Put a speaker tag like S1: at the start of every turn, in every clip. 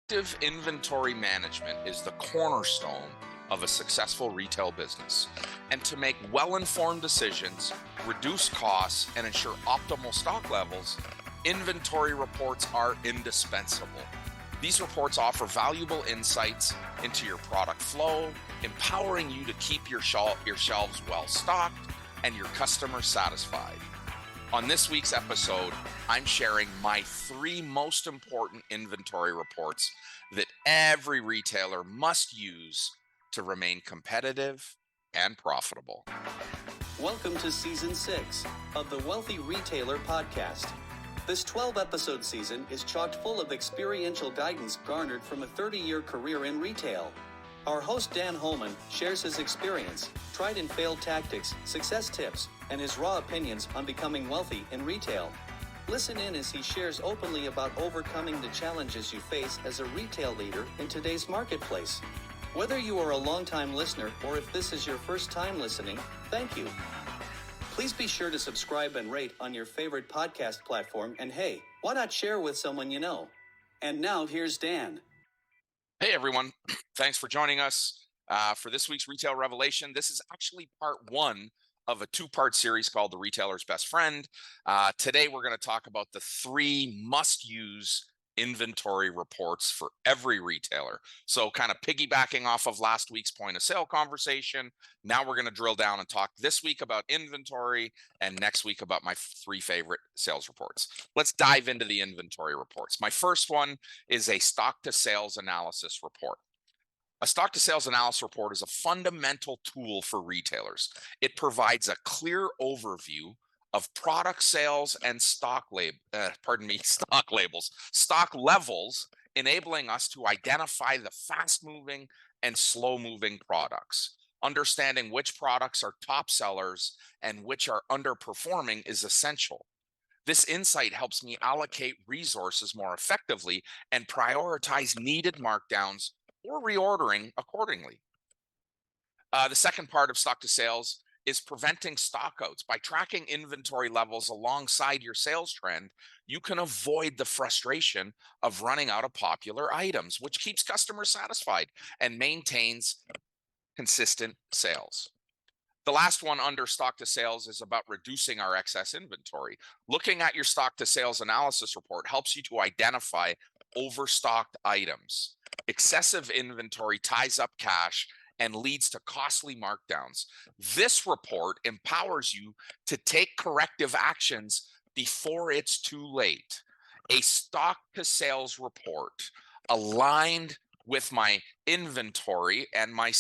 S1: Effective inventory management is the cornerstone of a successful retail business. And to make well-informed decisions, reduce costs, and ensure optimal stock levels, inventory reports are indispensable. These reports offer valuable insights into your product flow, empowering you to keep your shelves well stocked and your customers satisfied. On this week's episode, I'm sharing my 3 most important inventory reports that every retailer must use to remain competitive and profitable.
S2: Welcome to Season 6 of the Wealthy Retailer Podcast. This 12-episode season is chock full of experiential guidance garnered from a 30-year career in retail. Our host Dan Holman shares his experience, tried and failed tactics, success tips, and his raw opinions on becoming wealthy in retail. Listen in as he shares openly about overcoming the challenges you face as a retail leader in today's marketplace. Whether you are a long-time listener or if this is your first time listening, thank you. Please be sure to subscribe and rate on your favorite podcast platform, and hey, why not share with someone you know? And now here's Dan.
S1: Hey everyone, thanks for joining us for this week's Retail Revelation. This is actually part 1 of a 2-part series called The Retailer's Best Friend. Today we're going to talk about the 3 must-use inventory reports for every retailer. So kind of piggybacking off of last week's point of sale conversation, now we're going to drill down and talk this week about inventory and next week about my 3 favorite sales reports. Let's dive into the inventory reports. My first one is a stock to sales analysis report. A stock to sales analysis report is a fundamental tool for retailers. It provides a clear overview of product sales and stock levels, enabling us to identify the fast-moving and slow-moving products. Understanding which products are top sellers and which are underperforming is essential. This insight helps me allocate resources more effectively and prioritize needed markdowns or reordering accordingly. The second part of stock to sales is preventing stockouts. By tracking inventory levels alongside your sales trend, you can avoid the frustration of running out of popular items, which keeps customers satisfied and maintains consistent sales. The last one under stock to sales is about reducing our excess inventory. Looking at your stock to sales analysis report helps you to identify overstocked items. Excessive inventory ties up cash and leads to costly markdowns. This report empowers you to take corrective actions before it's too late. A stock to sales report aligned with my inventory and my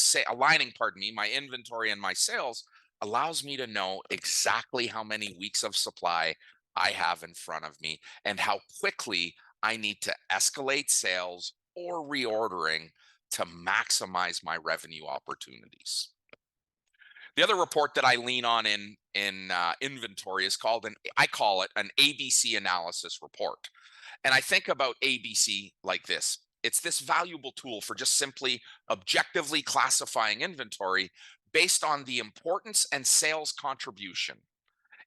S1: inventory and my sales allows me to know exactly how many weeks of supply I have in front of me and how quickly I need to escalate sales or reordering to maximize my revenue opportunities. The other report that I lean on in inventory is I call it an ABC analysis report. And I think about ABC like this. It's this valuable tool for just simply objectively classifying inventory based on the importance and sales contribution.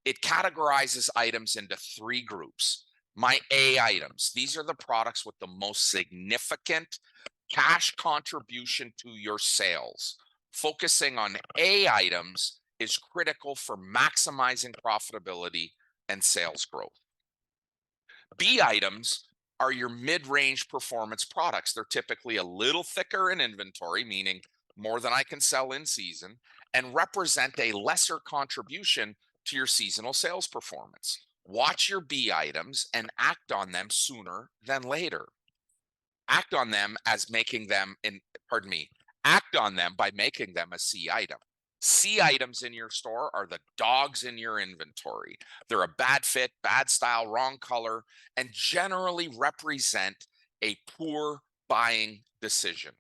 S1: It categorizes items into 3 groups. My A items, these are the products with the most significant cash contribution to your sales. Focusing on A items is critical for maximizing profitability and sales growth. B items are your mid-range performance products. They're typically a little thicker in inventory, meaning more than I can sell in season, and represent a lesser contribution to your seasonal sales performance. Watch your B items and act on them sooner than later. Act on them by making them a C item. C items in your store are the dogs in your inventory. They're a bad fit, bad style, wrong color, and generally represent a poor buying decision.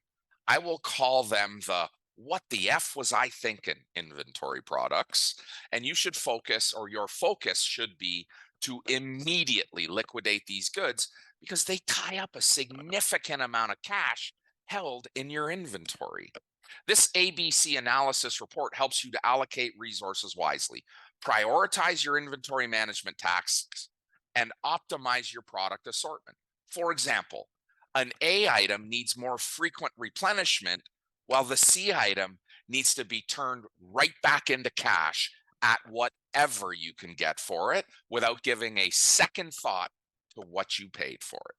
S1: I will call them the "what the F was I thinking" inventory products, and your focus should be to immediately liquidate these goods because they tie up a significant amount of cash held in your inventory. This ABC analysis report helps you to allocate resources wisely, prioritize your inventory management tasks, and optimize your product assortment. For example, An A item needs more frequent replenishment, while the C item needs to be turned right back into cash at whatever you can get for it without giving a second thought to what you paid for it.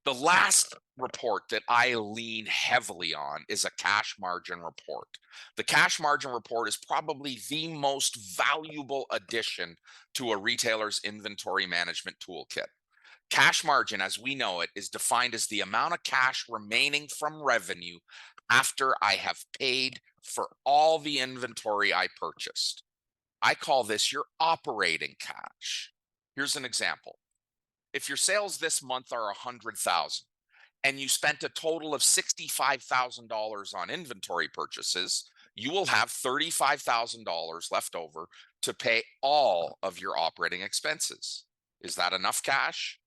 S1: The last report that I lean heavily on is a cash margin report. The cash margin report is probably the most valuable addition to a retailer's inventory management toolkit. Cash margin, as we know it, is defined as the amount of cash remaining from revenue after I have paid for all the inventory I purchased. I call this your operating cash. Here's an example. If your sales this month are 100,000 and you spent a total of $65,000 on inventory purchases, you will have $35,000 left over to pay all of your operating expenses. Is that enough cash?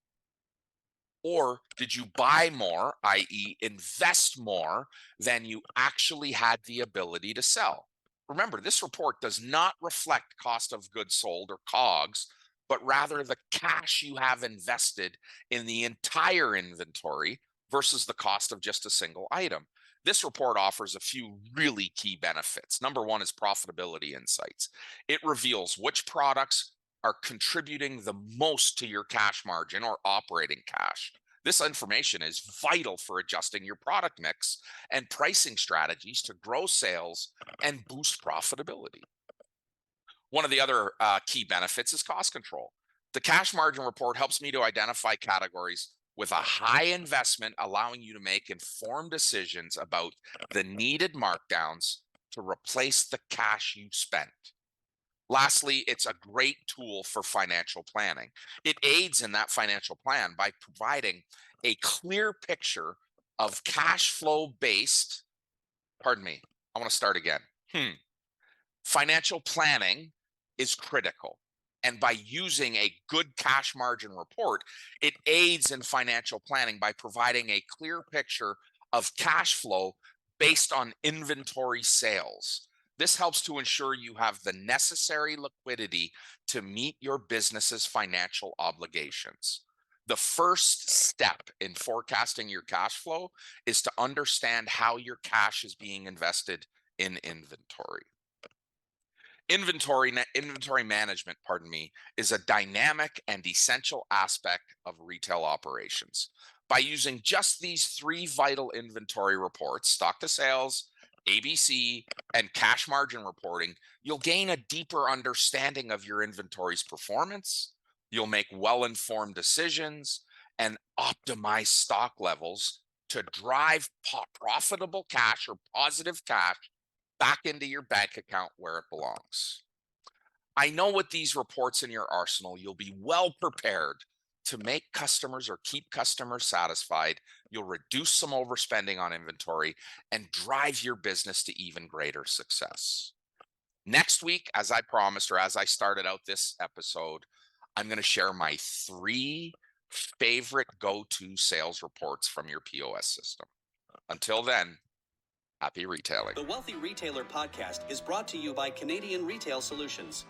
S1: Or did you buy more, i.e., invest more than you actually had the ability to sell? Remember, this report does not reflect cost of goods sold or COGS, but rather the cash you have invested in the entire inventory versus the cost of just a single item. This report offers a few really key benefits. Number one is profitability insights. It reveals which products are contributing the most to your cash margin or operating cash. This information is vital for adjusting your product mix and pricing strategies to grow sales and boost profitability. One of the other key benefits is cost control. The cash margin report helps me to identify categories with a high investment, allowing you to make informed decisions about the needed markdowns to replace the cash you spent. Lastly, it's a great tool for financial planning. It aids in that financial plan by providing a clear picture of cash flow based, pardon me, I want to start again. Financial planning is critical. And by using a good cash margin report, it aids in financial planning by providing a clear picture of cash flow based on inventory sales. This helps to ensure you have the necessary liquidity to meet your business's financial obligations. The first step in forecasting your cash flow is to understand how your cash is being invested in inventory. Inventory management, is a dynamic and essential aspect of retail operations. By using just these three vital inventory reports, stock to sales, ABC, and cash margin reporting, you'll gain a deeper understanding of your inventory's performance. You'll make well-informed decisions and optimize stock levels to drive profitable cash or positive cash back into your bank account where it belongs. I know with these reports in your arsenal, you'll be well prepared to make customers or keep customers satisfied. You'll reduce some overspending on inventory and drive your business to even greater success. Next week, as I promised, or as I started out this episode, I'm going to share my 3 favorite go-to sales reports from your POS system. Until then, happy retailing.
S2: The Wealthy Retailer podcast is brought to you by Canadian Retail Solutions.